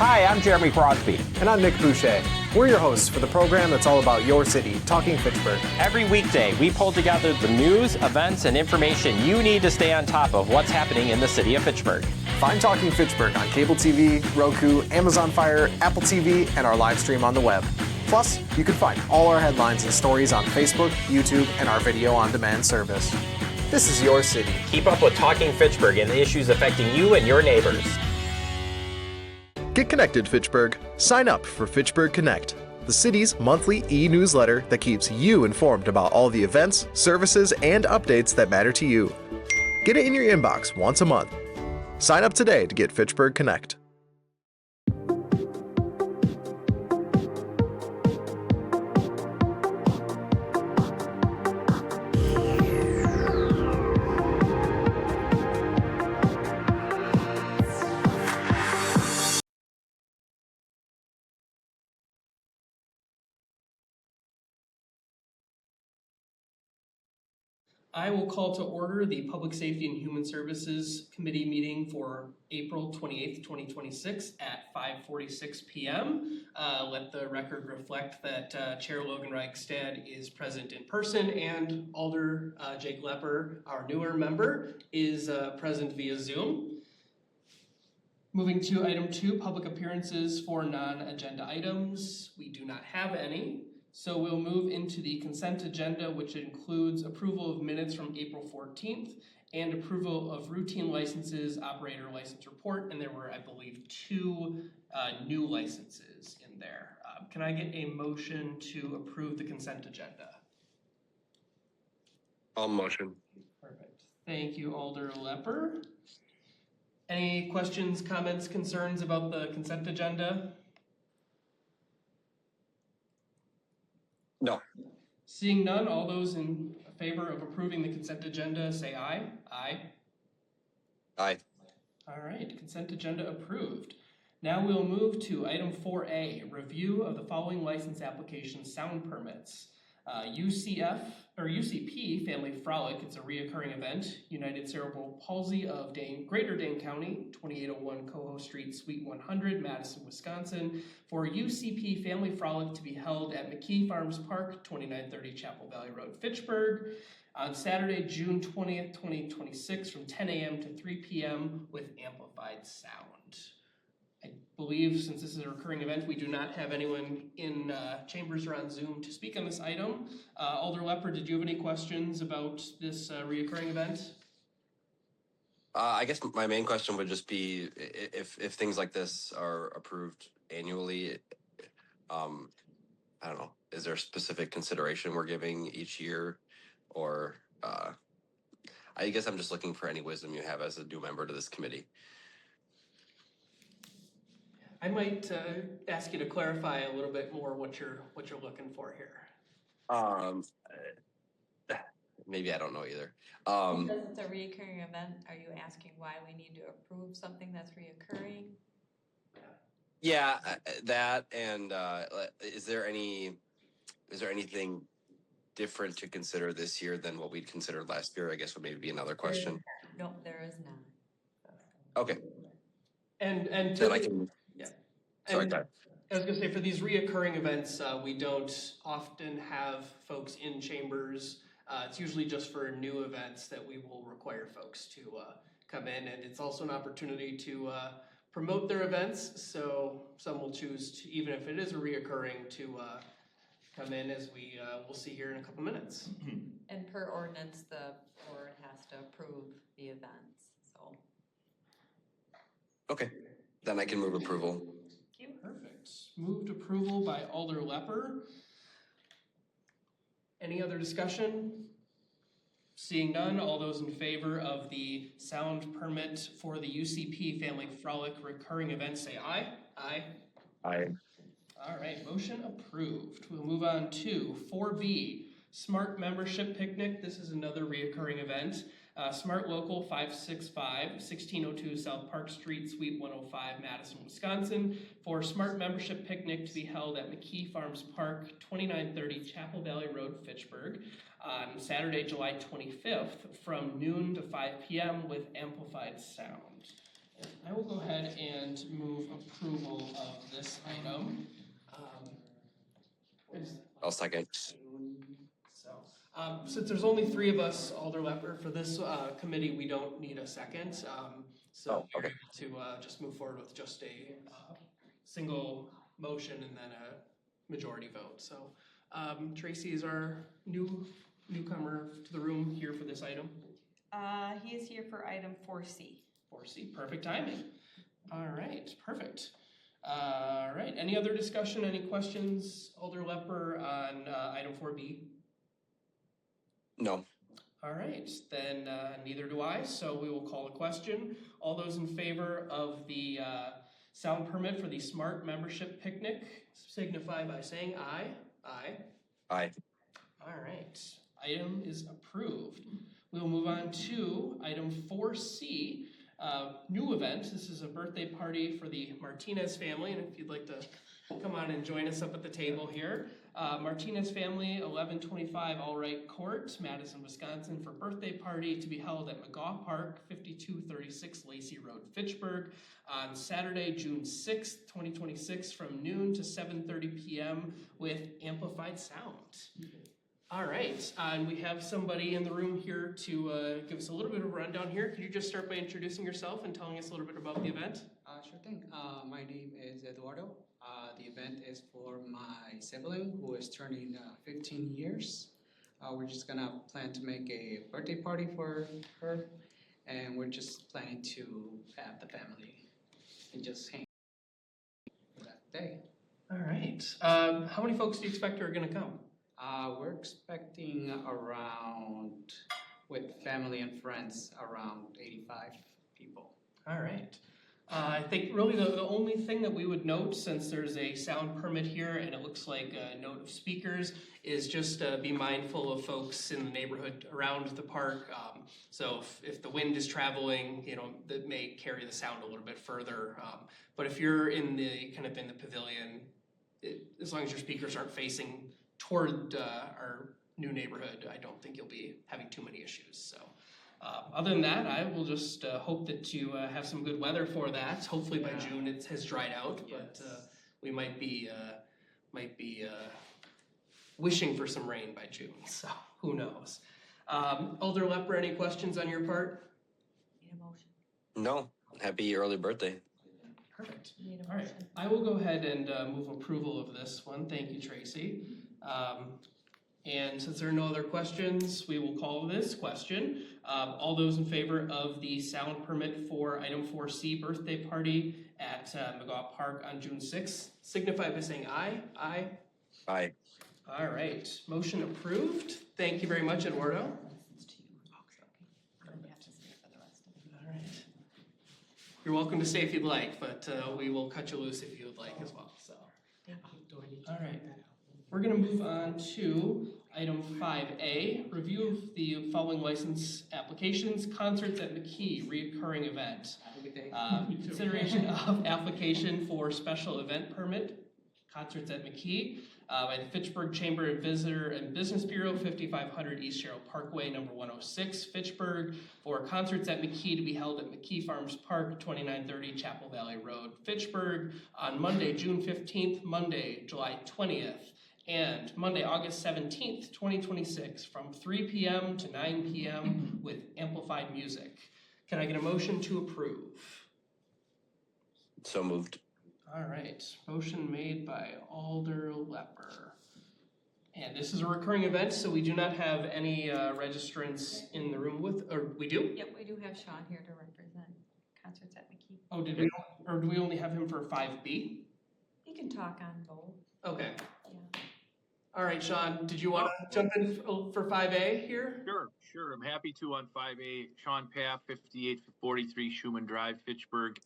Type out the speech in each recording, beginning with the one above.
Hi, I'm Jeremy Crosby. And I'm Nick Boucher. We're your hosts for the program that's all about your city, Talking Fitchburg. Every weekday, we pull together the news, events, and information you need to stay on top of what's happening in the city of Fitchburg. Find Talking Fitchburg on cable TV, Roku, Amazon Fire, Apple TV, and our live stream on the web. Plus, you can find all our headlines and stories on Facebook, YouTube, and our video on demand service. This is your city. Keep up with Talking Fitchburg and the issues affecting you and your neighbors. Get connected, Fitchburg. Sign up for Fitchburg Connect, the city's monthly e-newsletter that keeps you informed about all the events, services, and updates that matter to you. Get it in your inbox once a month. Sign up today to get Fitchburg Connect. I will call to order the Public Safety and Human Services Committee meeting for April 28th, 2026 at 5:46 p.m. Let the record reflect that Chair Logan Reichstad is present in person and Alder Jake Lepper, our newer member, is present via Zoom. Moving to item 2, public appearances for non-agenda items. We do not have any. So we'll move into the consent agenda, which includes approval of minutes from April 14th and approval of routine licenses, operator license report, and there were, I believe, 2 new licenses in there. Can I get a motion to approve the consent agenda? I'll motion. Perfect. Thank you, Alder Lepper. Any questions, comments, concerns about the consent agenda? No. Seeing none, all those in favor of approving the consent agenda say aye. Aye. Aye. All right, consent agenda approved. Now we'll move to item 4A, review of the following license application sound permits. UCP Family Frolic, it's a reoccurring event. United Cerebral Palsy of Greater Dane County, 2801 Coho Street, Suite 100, Madison, Wisconsin, for UCP Family Frolic to be held at McKee Farms Park, 2930 Chapel Valley Road, Fitchburg, on Saturday, June 20th, 2026, from 10 a.m. to 3 p.m. with amplified sound. I believe, since this is a recurring event, we do not have anyone in chambers or on Zoom to speak on this item. Alder Lepper, did you have any questions about this reoccurring event? I guess my main question would just be if things like this are approved annually, I don't know, is there a specific consideration we're giving each year? Or I guess I'm just looking for any wisdom you have as a new member to this committee. I might ask you to clarify a little bit more what you're looking for here. Maybe I don't know either. Because it's a reoccurring event, are you asking why we need to approve something that's reoccurring? Yeah, that, and is there anything different to consider this year than what we'd considered last year? I guess would maybe be another question. No, there is not. Okay. And then I can. Yeah. Sorry, I was going to say, for these reoccurring events, we don't often have folks in chambers. It's usually just for new events that we will require folks to come in, and it's also an opportunity to promote their events. So some will choose to, even if it is a reoccurring, to come in, as we will see here in a couple minutes. And per ordinance, the board has to approve the events. So. Okay, then I can move approval. Perfect. Moved approval by Alder Lepper. Any other discussion? Seeing none, all those in favor of the sound permit for the UCP Family Frolic recurring event say aye. Aye. Aye. All right, motion approved. We'll move on to 4B, Smart Membership Picnic. This is another reoccurring event. Smart Local 565, 1602 South Park Street, Suite 105, Madison, Wisconsin, for Smart Membership Picnic to be held at McKee Farms Park, 2930 Chapel Valley Road, Fitchburg, on Saturday, July 25th, from noon to 5 p.m. with amplified sound. I will go ahead and move approval this item. I'll second. Since there's only 3 of us, Alder Lepper, for this committee, we don't need a second. So Oh, okay. we're able to just move forward with just a single motion and then a majority vote. So Tracy is our newcomer to the room here for this item. He is here for item 4C. 4C, perfect timing. All right, perfect. All right, any other discussion, any questions, Alder Lepper, on item 4B? No. All right, then neither do I, so we will call a question. All those in favor of the sound permit for the Smart Membership Picnic signify by saying aye. Aye. Aye. All right, item is approved. We will move on to item 4C, new event. This is a birthday party for the Martinez family, and if you'd like to come on and join us up at the table here. Martinez family, 1125 Allright Court, Madison, Wisconsin, for birthday party to be held at McGaw Park, 5236 Lacey Road, Fitchburg, on Saturday, June 6th, 2026, from noon to 7:30 p.m. with amplified sound. All right, and we have somebody in the room here to give us a little bit of a rundown here. Could you just start by introducing yourself and telling us a little bit about the event? Sure thing. My name is Eduardo. The event is for my sibling who is turning 15 years. We're just gonna plan to make a birthday party for her, and we're just planning to have the family and just hang for that day. All right, how many folks do you expect are gonna come? We're expecting around, with family and friends, around 85 people. All right. I think really the only thing that we would note, since there's a sound permit here and it looks like a note of speakers, is just be mindful of folks in the neighborhood around the park. So if the wind is traveling, that may carry the sound a little bit further. But if you're in the pavilion, as long as your speakers aren't facing toward our new neighborhood, I don't think you'll be having too many issues. So. Other than that, I will just hope that you have some good weather for that. Hopefully by June it has dried out, but we might be wishing for some rain by June. So who knows? Alder Lepper, any questions on your part? Need a motion. No. Happy early birthday. Perfect. Need a All right, motion. I will go ahead and move approval of this one. Thank you, Tracy. And since there are no other questions, we will call this question. All those in favor of the sound permit for item 4C, birthday party at McGaw Park on June 6th, signify by saying aye. Aye. Aye. All right, motion approved. Thank you very much, Eduardo. All right. You're welcome to stay if you'd like, but we will cut you loose if you would like as well. So, all right. We're going to move on to item 5A, review of the following license applications, concerts at McKee, reoccurring event. Consideration of application for special event permit, concerts at McKee, by the Fitchburg Chamber of Visitor and Business Bureau, 5500 East Sherrill Parkway, number 106, Fitchburg, for concerts at McKee to be held at McKee Farms Park, 2930 Chapel Valley Road, Fitchburg, on Monday, June 15th, Monday, July 20th, and Monday, August 17th, 2026, from 3 p.m. to 9 p.m. with amplified music. Can I get a motion to approve? So moved. All right, motion made by Alder Lepper. And this is a recurring event, so we do not have any registrants in the room with, or we do? Yep, we do have Sean here to represent concerts at McKee. Oh, did we, or do we only have him for 5B? You can talk on both. Okay. Yeah. All right, Sean, did you want to jump in for 5A here? Sure. I'm happy to on 5A. Sean Papp, 5843 Schumann Drive, Fitchburg.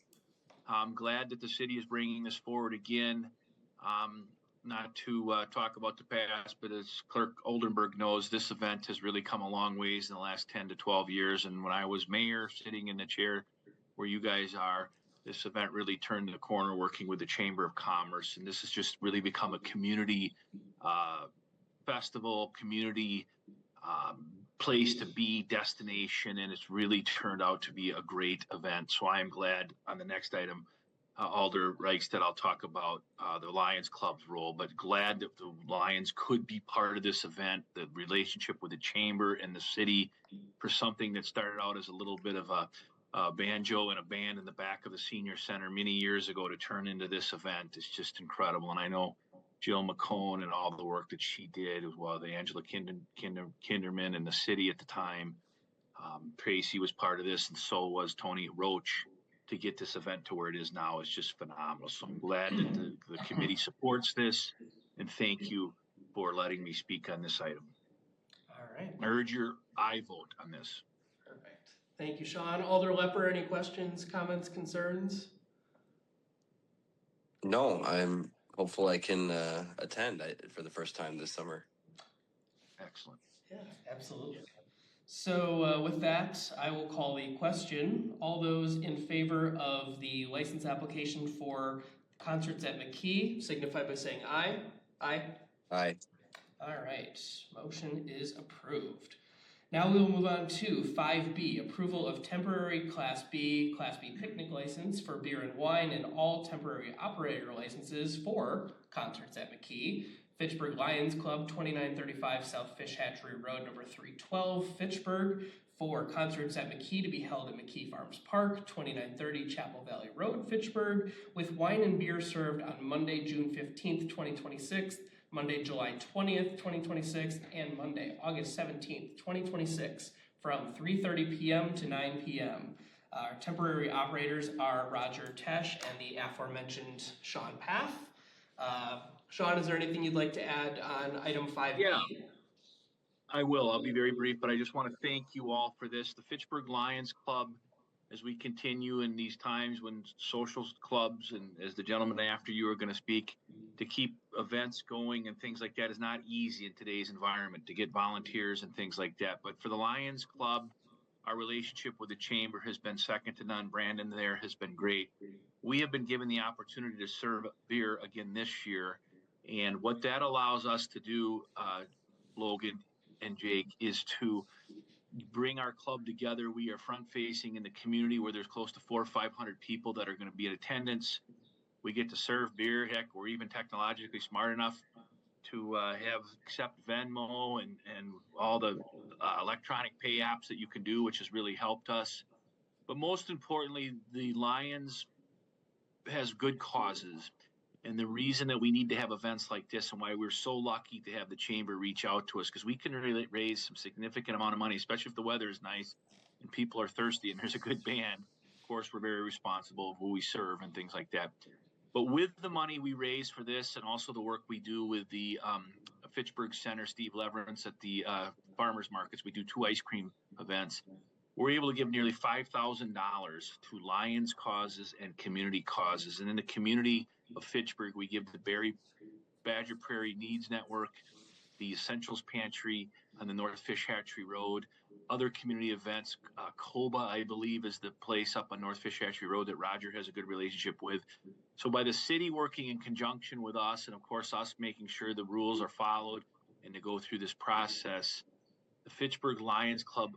I'm glad that the city is bringing this forward again. Not to talk about the past, but as Clerk Oldenburg knows, this event has really come a long ways in the last 10 to 12 years. And when I was mayor, sitting in the chair where you guys are, this event really turned the corner working with the Chamber of Commerce. And this has just really become a community festival, community place to be, destination, and it's really turned out to be a great event. So I am glad on the next item Alder Reichstad, I'll talk about the Lions Club's role, but glad that the Lions could be part of this event, the relationship with the chamber and the city for something that started out as a little bit of a banjo and a band in the back of the senior center many years ago to turn into this event is just incredible. And I know Jill McCone and all the work that she did, as well as Angela Kinderman and the city at the time. Tracy was part of this, and so was Tony Roach, to get this event to where it is now. Is just phenomenal. So I'm glad that the committee supports this, and thank you for letting me speak on this item. All right. I urge your aye vote on this. Perfect. Thank you, Sean. Alder Lepper, any questions, comments, concerns? No, I'm hopeful I can attend for the first time this summer. Excellent. Yeah, absolutely. So with that, I will call the question. All those in favor of the license application for concerts at McKee signify by saying aye. Aye. Aye. All right, motion is approved. Now we will move on to 5B, approval of temporary Class B picnic license for beer and wine and all temporary operator licenses for concerts at McKee. Fitchburg Lions Club, 2935 South Fish Hatchery Road, number 312, Fitchburg, for concerts at McKee to be held at McKee Farms Park, 2930 Chapel Valley Road, Fitchburg, with wine and beer served on Monday, June 15th, 2026, Monday, July 20th, 2026, and Monday, August 17th, 2026, from 3:30 p.m. to 9 p.m. Our temporary operators are Roger Tesh and the aforementioned Sean Path. Sean, is there anything you'd like to add on item 5B? Yeah, I will. I'll be very brief, but I just want to thank you all for this. The Fitchburg Lions Club, as we continue in these times when social clubs and as the gentleman after you are going to speak, to keep events going and things like that is not easy in today's environment, to get volunteers and things like that. But for the Lions Club, our relationship with the chamber has been second to none. Brandon there has been great. We have been given the opportunity to serve beer again this year. And what that allows us to do, Logan and Jake, is to bring our club together. We are front facing in the community where there's close to 400 or 500 people that are going to be in attendance. We get to serve beer. Heck, we're even technologically smart enough to accept Venmo and all the electronic pay apps that you can do, which has really helped us. But most importantly, the Lions has good causes. And the reason that we need to have events like this and why we're so lucky to have the chamber reach out to us, because we can really raise some significant amount of money, especially if the weather is nice and people are thirsty and there's a good band. Of course, we're very responsible of who we serve and things like that. But with the money we raise for this and also the work we do with the Fitchburg Center, Steve Leverance at the farmers markets, we do 2 ice cream events. We're able to give nearly $5,000 to Lions causes and community causes. And in the community of Fitchburg, we give the Badger Prairie Needs Network, the Essentials Pantry on the North Fish Hatchery Road, other community events. Coba, I believe, is the place up on North Fish Hatchery Road that Roger has a good relationship with. So by the city working in conjunction with us, and of course us making sure the rules are followed and to go through this process, the Fitchburg Lions Club,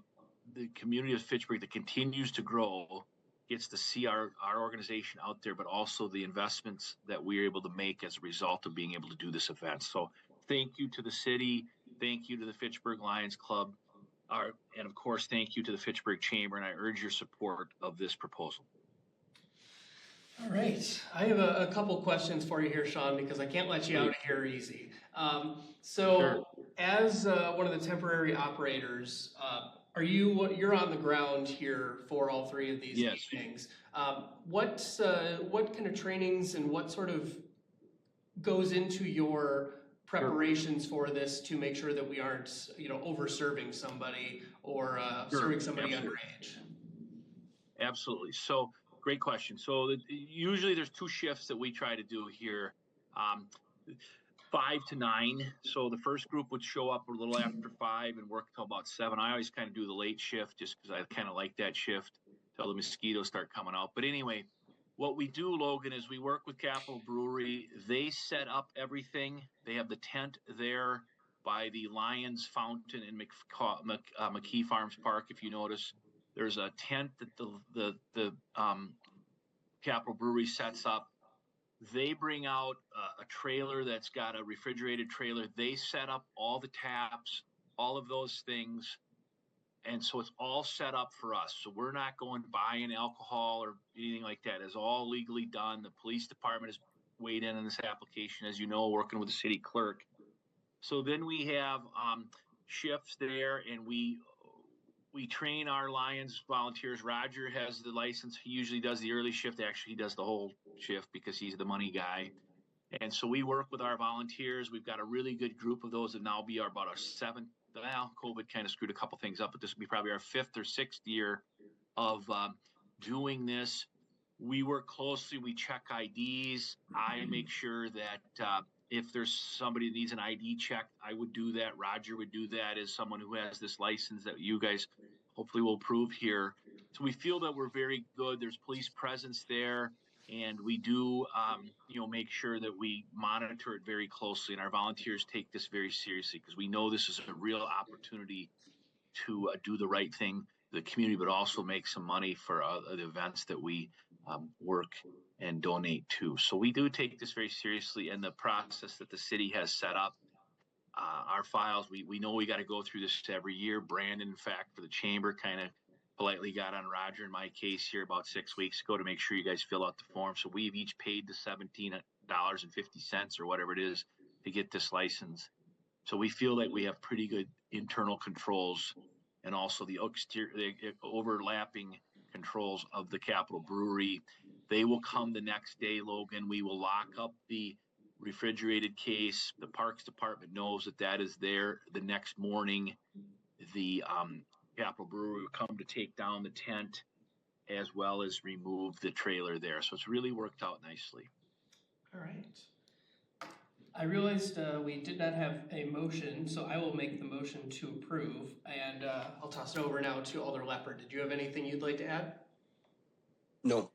the community of Fitchburg that continues to grow, gets to see our organization out there, but also the investments that we're able to make as a result of being able to do this event. So thank you to the city. Thank you to the Fitchburg Lions Club. And of course, thank you to the Fitchburg Chamber. And I urge your support of this proposal. All right. I have a couple questions for you here, Sean, because I can't let you out of here easy. Sure. As one of the temporary operators, you're on the ground here for all 3 of these meetings. What kind of trainings and what sort of goes into your preparations for this to make sure that we aren't, over serving somebody or serving somebody underage? Absolutely. So great question. So usually there's 2 shifts that we try to do here. 5 to 9. So the first group would show up a little after 5 and work till about 7. I always kind of do the late shift just because I kind of like that shift till the mosquitoes start coming out. But anyway, what we do, Logan, is we work with Capital Brewery. They set up everything. They have the tent there by the Lions Fountain in McKee Farms Park. If you notice, there's a tent that the Capitol Brewery sets up. They bring out a trailer that's got a refrigerated trailer. They set up all the taps, all of those things. And so it's all set up for us. So we're not going buying alcohol or anything like that. It's all legally done. The police department has weighed in on this application, as you know, working with the city clerk. So then we have shifts there, and we train our Lions volunteers. Roger has the license. He usually does the early shift. Actually, he does the whole shift because he's the money guy. And so we work with our volunteers. We've got a really good group of those that now be about our seventh. Well, COVID kind of screwed a couple things up, but this will be probably our 5th or 6th year of doing this. We work closely. We check IDs. I make sure that if there's somebody that needs an ID check, I would do that. Roger would do that as someone who has this license that you guys hopefully will approve here. So we feel that we're very good. There's police presence there. And we do, make sure that we monitor it very closely, and our volunteers take this very seriously because we know this is a real opportunity to do the right thing for the community, but also make some money for the events that we work and donate to. So we do take this very seriously, and the process that the city has set up, our files, we know we got to go through this every year. Brandon, in fact, for the chamber, kind of politely got on Roger in my case here about 6 weeks ago to make sure you guys fill out the form. So we've each paid the $17.50 or whatever it is to get this license. So we feel like we have pretty good internal controls, and also the overlapping controls of the Capitol Brewery. They will come the next day, Logan. We will lock up the refrigerated case. The Parks Department knows that is there. The next morning, the Capitol Brewery will come to take down the tent as well as remove the trailer there. So it's really worked out nicely. All right. I realized we did not have a motion, so I will make the motion to approve, and I'll toss it over now to Alder Leopard. Did you have anything you'd like to add? No.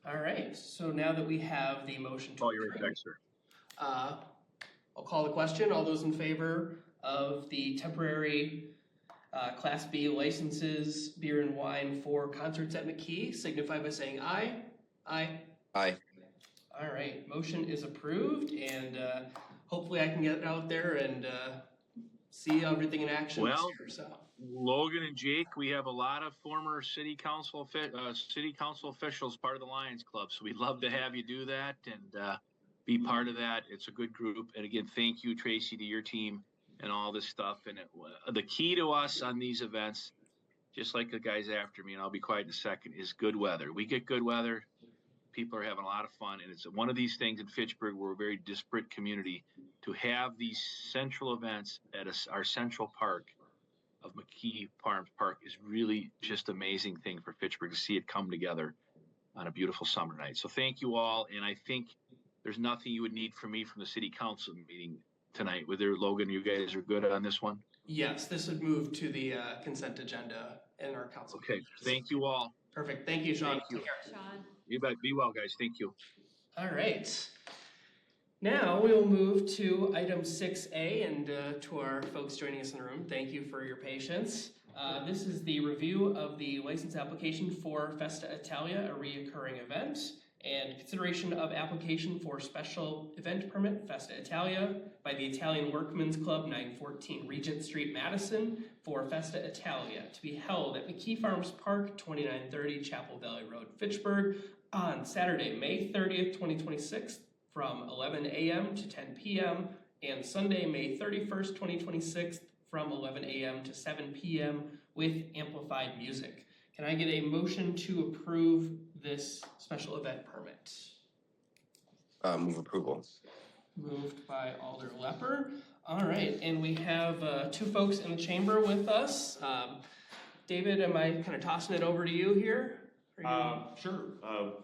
All right, so now that we have the motion to You're approve, right, sir. I'll call the question. All those in favor of the temporary Class B licenses, beer and wine for concerts at McKee, signify by saying aye. Aye. Aye. All right, motion is approved, and hopefully I can get out there and see everything in action this year. So, Logan and Jake, we have a lot of former city council officials part of the Lions Club, so we'd love to have you do that and be part of that. It's a good group, and again, thank you, Tracy, to your team and all this stuff. And the key to us on these events, just like the guys after me, and I'll be quiet in a second, is good weather. We get good weather. People are having a lot of fun, and it's one of these things in Fitchburg. We're a very disparate community. To have these central events at our central park of McKee Farms Park is really just amazing thing for Fitchburg to see it come together on a beautiful summer night. So thank you all, and I think there's nothing you would need from me from the city council meeting tonight. Whether Logan, you guys are good on this one? yes, this would move to the consent agenda in our council. Okay, thank you all. Perfect. Thank you, Sean. Thank you. Take care. Sean? You bet. Be well, guys. Thank you. All right. Now we will move to item 6A, and to our folks joining us in the room, thank you for your patience. This is the review of the license application for Festa Italia, a reoccurring event, and consideration of application for special event permit Festa Italia by the Italian Workmen's Club, 914 Regent Street, Madison, for Festa Italia to be held at McKee Farms Park, 2930 Chapel Valley Road, Fitchburg, on Saturday, May 30th, 2026, from 11 a.m. to 10 p.m., and Sunday, May 31st, 2026, from 11 a.m. to 7 p.m. with amplified music. Can I get a motion to approve this special event permit? Move approval. Moved by Alder Lepper. All right, and we have two folks in the chamber with us. David, am I kind of tossing it over to you here? Sure.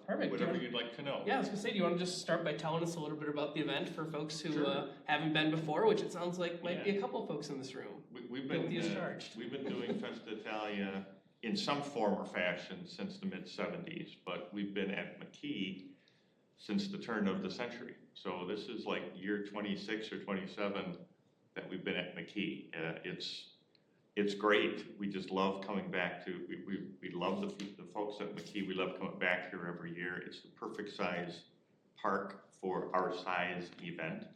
Perfect. Whatever you'd like to know. Yeah, I was gonna say, do you want to just start by telling us a little bit about the event for folks who haven't been before, which it sounds like might be a couple folks in this room. We've been doing Festa Italia in some form or fashion since the mid-70s, but we've been at McKee since the turn of the century. So this is like year 26 or 27 that we've been at McKee. It's it's great. We just love coming back to, we love the folks at McKee. We love coming back here every year. It's the perfect size park for our size event.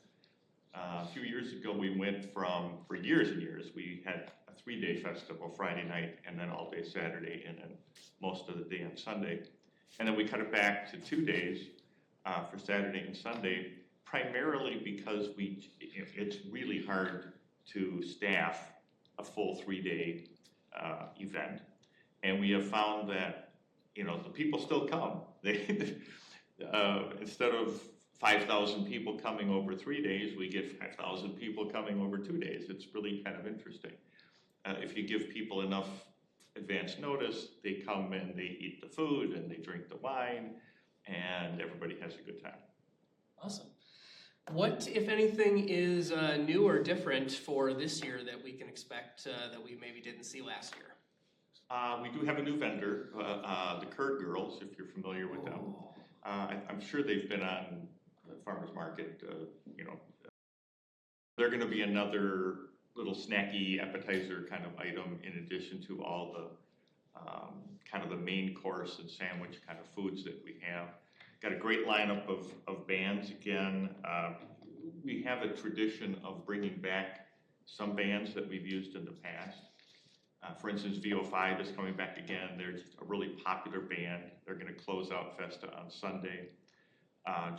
A few years ago, we went from, for years and years, we had a 3-day festival, Friday night, and then all day Saturday, and then most of the day on Sunday. And then we cut it back to 2 days for Saturday and Sunday, primarily because it's really hard to staff a full 3-day event. And we have found that, the people still come. They, instead of 5,000 people coming over 3 days, we get 5,000 people coming over 2 days. It's really kind of interesting. If you give people enough advance notice, they come and they eat the food and they drink the wine, and everybody has a good time. Awesome. What, if anything, is new or different for this year that we can expect that we maybe didn't see last year? We do have a new vendor, the Curd Girls, if you're familiar with them. I'm sure they've been on the farmer's market, they're gonna be another little snacky appetizer kind of item in addition to all the kind of the main course and sandwich kind of foods that we have. Got a great lineup of bands again. We have a tradition of bringing back some bands that we've used in the past. For instance, VO5 is coming back again. They're just a really popular band. They're gonna close out Festa on Sunday.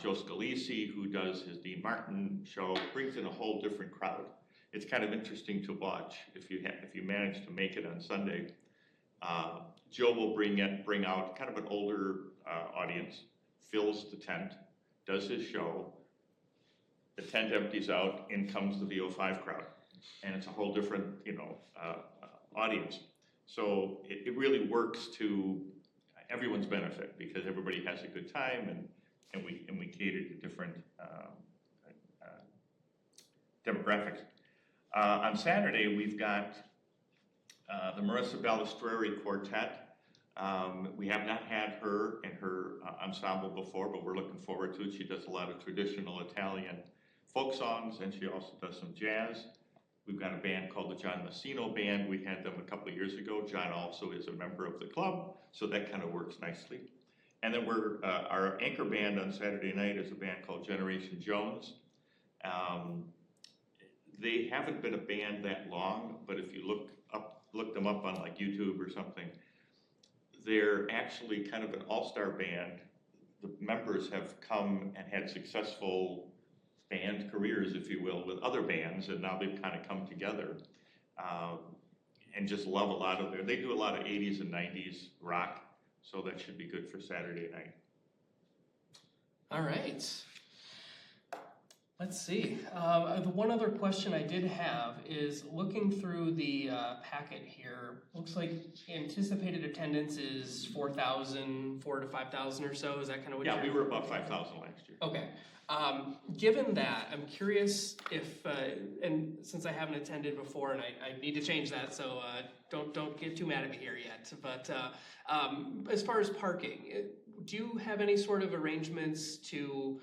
Joe Scalisi, who does his Dean Martin show, brings in a whole different crowd. It's kind of interesting to watch if you manage to make it on Sunday. Joe will bring out kind of an older audience, fills the tent, does his show. The tent empties out, in comes the VO5 crowd, and it's a whole different audience. So it really works to everyone's benefit because everybody has a good time, and we cater to different demographics. On Saturday, we've got the Marissa Balistreri Quartet. We have not had her and her ensemble before, but we're looking forward to it. She does a lot of traditional Italian folk songs, and she also does some jazz. We've got a band called the John Messino Band. We had them a couple of years ago. John also is a member of the club, so that kind of works nicely. And then our anchor band on Saturday night is a band called Generation Jones. They haven't been a band that long, but if you look them up on like YouTube or something, they're actually kind of an all-star band. The members have come and had successful band careers, if you will, with other bands, and now they've kind of come together and just love a lot of they do a lot of 80s and 90s rock, so that should be good for Saturday night. All right. Let's see. The one other question I did have is looking through the packet here, looks like anticipated attendance is 4,000, 4,000 to 5,000 or so. Is that kind of what Yeah, we were about 5,000 last year. Okay. Given that, I'm curious if, and since I haven't attended before and I need to change that, so don't get too mad at me here yet, but as far as parking, do you have any sort of arrangements to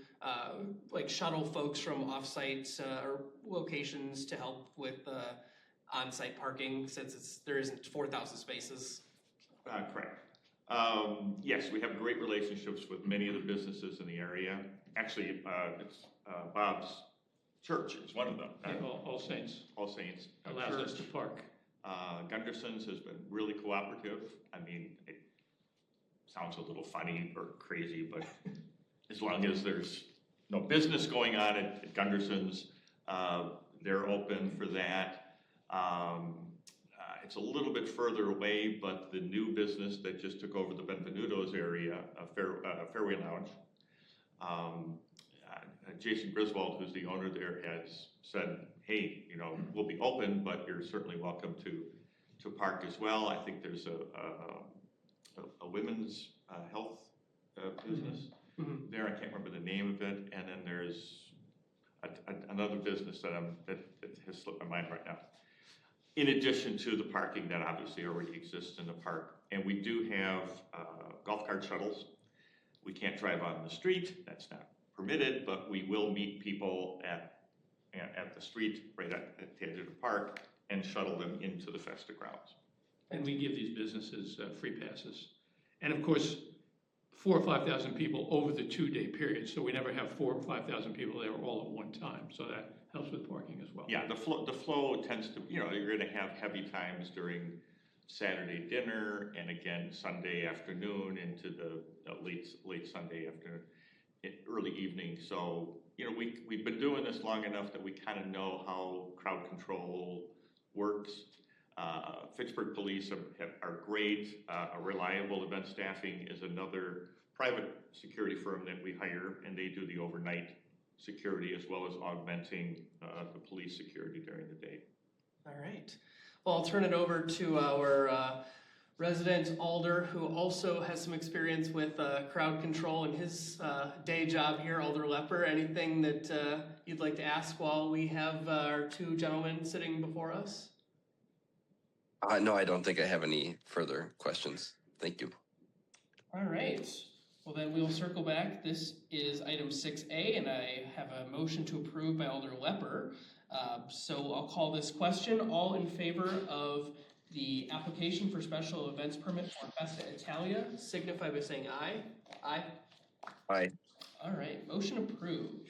like shuttle folks from off-site or locations to help with on-site parking since there isn't 4,000 spaces? Correct. Yes, we have great relationships with many of the businesses in the area. Actually, it's Bob's church is one of them. All Saints All Saints allows us to park. Gunderson's has been really cooperative. I mean, it sounds a little funny or crazy, but as long as there's no business going on at Gunderson's, they're open for that. It's a little bit further away, but the new business that just took over the Benvenuto's area, Fairway Lounge, Jason Griswold, who's the owner there, has said, hey, we'll be open, but you're certainly welcome to park as well. I think there's a women's health business there. I can't remember the name of it. And then there's another business that has slipped my mind right now. In addition to the parking that obviously already exists in the park. And we do have golf cart shuttles. We can't drive on the street, that's not permitted, but we will meet people at the street right at the edge of the park and shuttle them into the Festa grounds. And we give these businesses free passes. And of course, 4,000 or 5,000 people over the 2-day period, so we never have 4,000 or 5,000 people there all at one time, so that helps with parking as well. Yeah, the flow tends to, you're gonna have heavy times during Saturday dinner and again Sunday afternoon into the late Sunday afternoon, early evening. So, we've been doing this long enough that we kind of know how crowd control works. Fitchburg Police are great. A Reliable Event Staffing is another private security firm that we hire, and they do the overnight security as well as augmenting the police security during the day. All right. Well, I'll turn it over to our resident Alder, who also has some experience with crowd control in his day job here, Alder Lepper. Anything that you'd like to ask while we have our two gentlemen sitting before us? No, I don't think I have any further questions. Thank you. All right. Well, then we'll circle back. This is item 6A, and I have a motion to approve by Alder Lepper. So I'll call this question. All in favor of the application for special events permit for Festa Italia, signify by saying aye. Aye. Aye. All right, motion approved.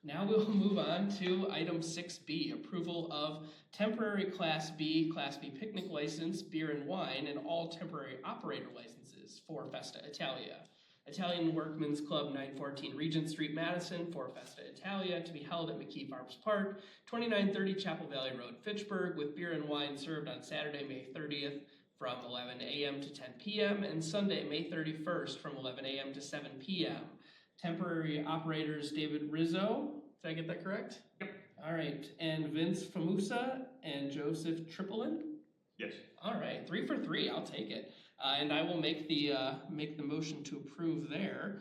Now we'll move on to item 6B, approval of temporary Class B picnic license, beer and wine, and all temporary operator licenses for Festa Italia. Italian Workmen's Club, 914 Regent Street, Madison, for Festa Italia, to be held at McKee Farms Park, 2930 Chapel Valley Road, Fitchburg, with beer and wine served on Saturday, May 30th from 11 a.m. to 10 p.m. and Sunday, May 31st from 11 a.m. to 7 p.m. Temporary operators David Rizzo, did I get that correct? Yep. All right, and Vince Famusa and Joseph Tripolin? Yes. All right, 3 for 3, I'll take it. And I will make the motion to approve there.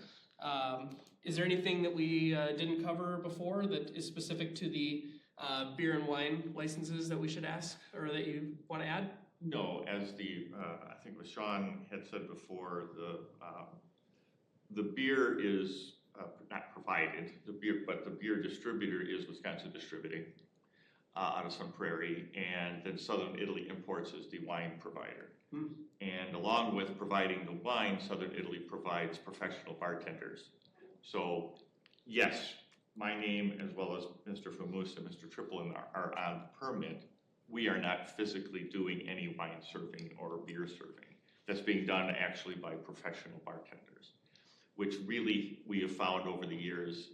Is there anything that we didn't cover before that is specific to the beer and wine licenses that we should ask or that you want to add? No, as I think what Sean had said before, the beer is not provided, but the beer distributor is Wisconsin Distributing out of Sun Prairie, and then Southern Italy Imports is the wine provider. And along with providing the wine, Southern Italy provides professional bartenders. So yes, my name as well as Mr. Famusa and Mr. Tripolin are on the permit. We are not physically doing any wine serving or beer serving. That's being done actually by professional bartenders, which really we have found over the years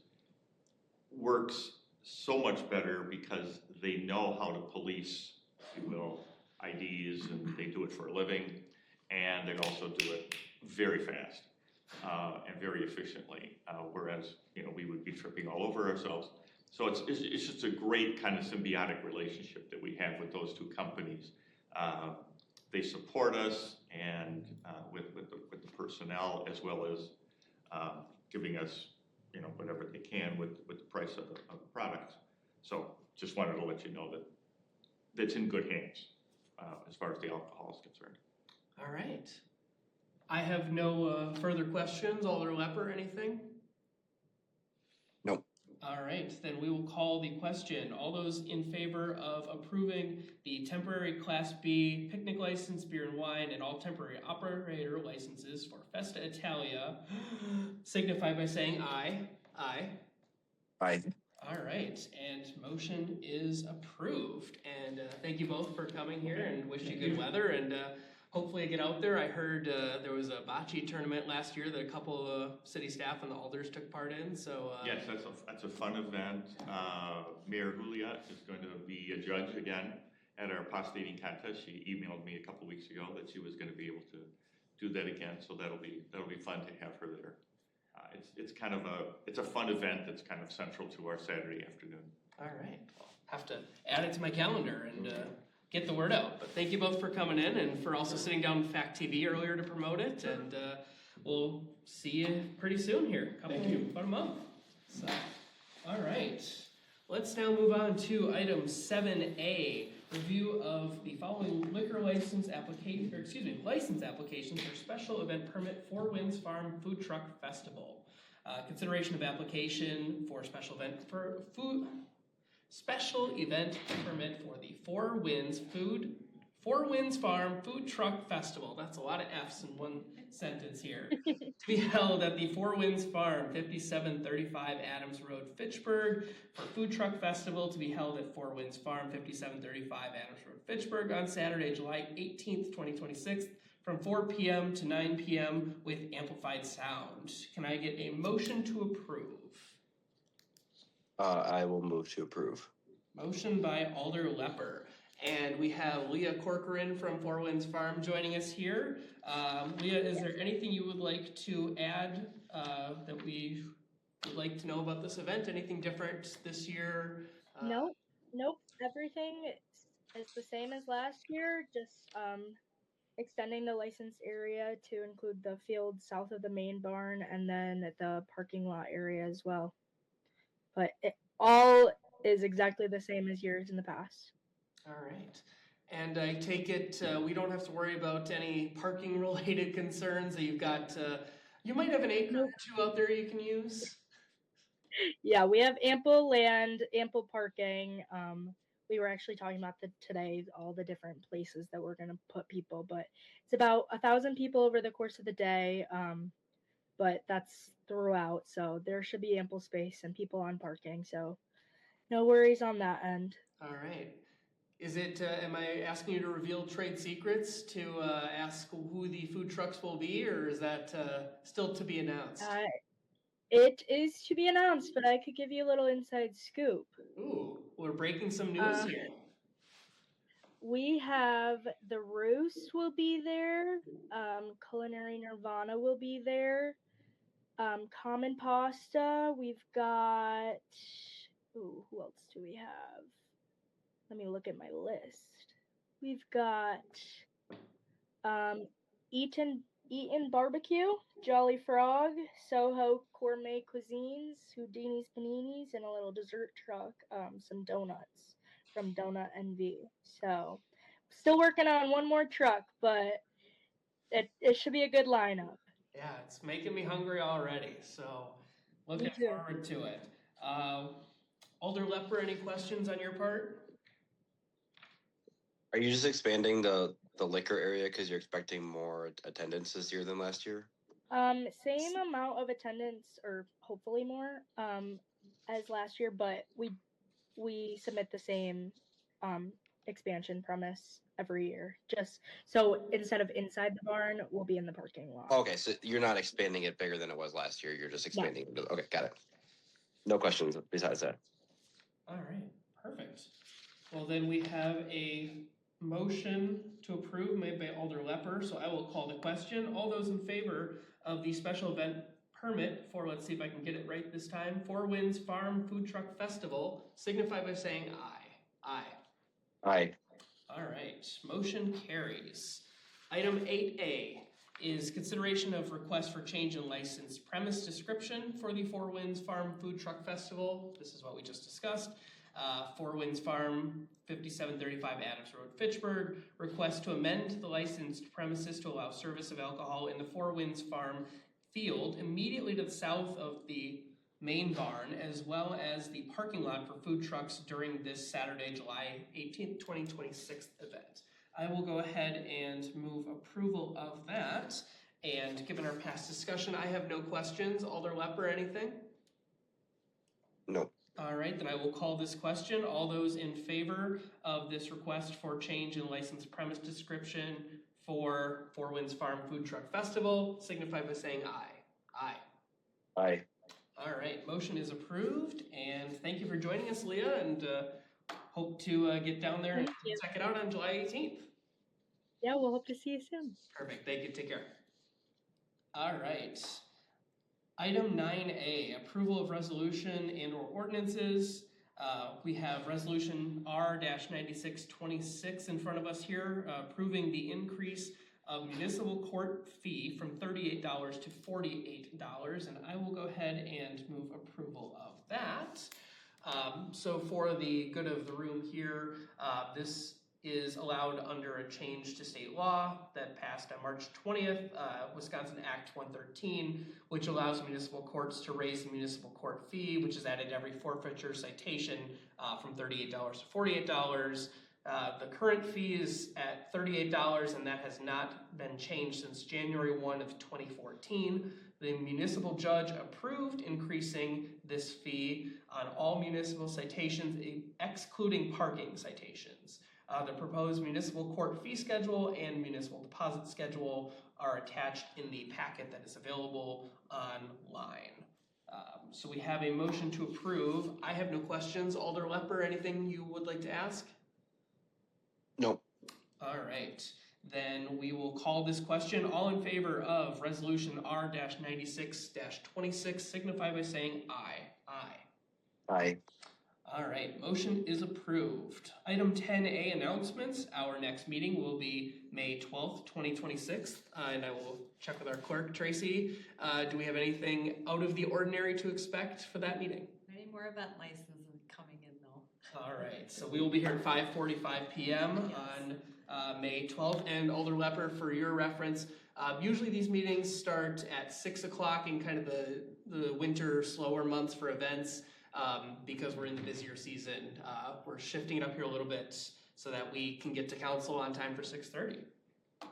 works so much better because they know how to police, if you will, IDs, and they do it for a living, and they also do it very fast and very efficiently, whereas we would be tripping all over ourselves. So it's just a great kind of symbiotic relationship that we have with those two companies. They support us and with the personnel, as well as giving us whatever they can with the price of the product. So just wanted to let you know that that's in good hands as far as the alcohol is concerned. All right. I have no further questions. Alder Lepper, anything? Nope. All right, then we will call the question. All those in favor of approving the temporary Class B picnic license, beer and wine, and all temporary operator licenses for Festa Italia, signify by saying aye. Aye. Aye. All right, and motion is approved. And thank you both for coming here, and wish you good weather, and hopefully get out there. I heard there was a bocce tournament last year that a couple of city staff and the alders took part in, so. Yes, that's a fun event. Mayor Julia is going to be a judge again at our pasta eating contest. She emailed me a couple weeks ago that she was going to be able to do that again, so that'll be fun to have her there. It's a fun event that's kind of central to our Saturday afternoon. All right, I'll have to add it to my calendar and get the word out. But thank you both for coming in and for also sitting down with FACTv earlier to promote it. And we'll see you pretty soon here. About a month. So, all right, let's now move on to item 7A, review of the following liquor license applications for special event permit for Winds Farm Food Truck Festival. Consideration of application for special event for special event permit for the Four Winds Farm Food Truck Festival. That's a lot of F's in one sentence here. To be held at the Four Winds Farm, 5735 Adams Road, Fitchburg, for Food Truck Festival to be held at Four Winds Farm, 5735 Adams Road, Fitchburg, on Saturday, July 18th, 2026, from 4 p.m. to 9 p.m. with amplified sound. Can I get a motion to approve? I will move to approve. Motion by Alder Lepper. And we have Leah Corcoran from Four Winds Farm joining us here. Leah, is there anything you would like to add that we would like to know about this event? Anything different this year? Nope. Everything is the same as last year, just extending the licensed area to include the field south of the main barn and then the parking lot area as well. But it all is exactly the same as years in the past. All right. And I take it we don't have to worry about any parking related concerns that you've got. You might have an acre or two out there you can use. Yeah, we have ample land, ample parking. We were actually talking about today all the different places that we're going to put people, but it's about 1,000 people over the course of the day. But that's throughout, so there should be ample space and people on parking, so no worries on that end. All right. Is it, am I asking you to reveal trade secrets to ask who the food trucks will be, or is that still to be announced? It is to be announced, but I could give you a little inside scoop. Ooh, we're breaking some news here. We have the Roost will be there. Culinary Nirvana will be there. Common Pasta. We've got. Ooh, who else do we have? Let me look at my list. We've got Eaton Barbecue, Jolly Frog, Soho Gourmet Cuisines, Houdini's Paninis, and a little dessert truck, some donuts from Donut NV. So, still working on one more truck, but it should be a good lineup. Yeah, it's making me hungry already, so looking forward to it. Alder Lepper, any questions on your part? Are you just expanding the liquor area because you're expecting more attendance this year than last year? Same amount of attendance, or hopefully more, as last year, but we submit the same expansion premise every year. Just so instead of inside the barn, we'll be in the parking lot. Okay, so you're not expanding it bigger than it was last year. You're just expanding it. Okay, got it. No questions besides that. All right, perfect. Well, then we have a motion to approve made by Alder Lepper, so I will call the question. All those in favor of the special event permit for, let's see if I can get it right this time, Four Winds Farm Food Truck Festival, signify by saying aye. Aye. Aye. All right, motion carries. Item 8A is consideration of request for change in license premise description for the Four Winds Farm Food Truck Festival. This is what we just discussed. Four Winds Farm, 5735 Adams Road, Fitchburg. Request to amend the licensed premises to allow service of alcohol in the Four Winds Farm field immediately to the south of the main barn, as well as the parking lot for food trucks during this Saturday, July 18th, 2026 event. I will go ahead and move approval of that. And given our past discussion, I have no questions. Alder Lepper, anything? No. All right, then I will call this question. All those in favor of this request for change in license premise description for Four Winds Farm Food Truck Festival, signify by saying aye. Aye. Aye. All right, motion is approved, and thank you for joining us, Leah, and hope to get down there and check it out on July 18th. Yeah, we'll hope to see you soon. Perfect, thank you, take care. All right. Item 9A, approval of resolution and or ordinances. We have resolution R-9626 in front of us here, approving the increase of municipal court fee from $38 to $48, and I will go ahead and move approval of that. So for the good of the room here, this is allowed under a change to state law that passed on March 20th, Wisconsin Act 113, which allows municipal courts to raise the municipal court fee, which is added every forfeiture citation from $38 to $48. The current fee is at $38, and that has not been changed since January 1 of 2014. The municipal judge approved increasing this fee on all municipal citations, excluding parking citations. The proposed municipal court fee schedule and municipal deposit schedule are attached in the packet that is available online. So we have a motion to approve. I have no questions. Alder Lepper, anything you would like to ask? Nope. All right, then we will call this question. All in favor of resolution R-96-26 signify by saying aye. Aye. Aye. All right, motion is approved. Item 10A, announcements. Our next meeting will be May 12th, 2026, and I will check with our clerk, Tracy. Do we have anything out of the ordinary to expect for that meeting? Any more event licenses coming in though? All right, so we will be here at 5:45 p.m. on May 12th. And Alder Lepper, for your reference, usually these meetings start at 6 o'clock in kind of the winter slower months for events. Because we're in the busier season, we're shifting it up here a little bit so that we can get to council on time for 6:30.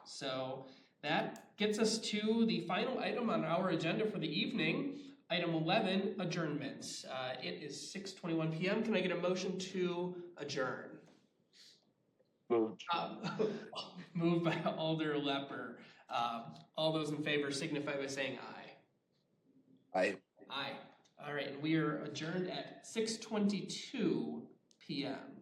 So that gets us to the final item on our agenda for the evening. Item 11, adjournments. It is 6:21 p.m. Can I get a motion to adjourn? Moved. Moved by Alder Lepper. All those in favor signify by saying aye. Aye. Aye. All right, and we are adjourned at 6:22 p.m.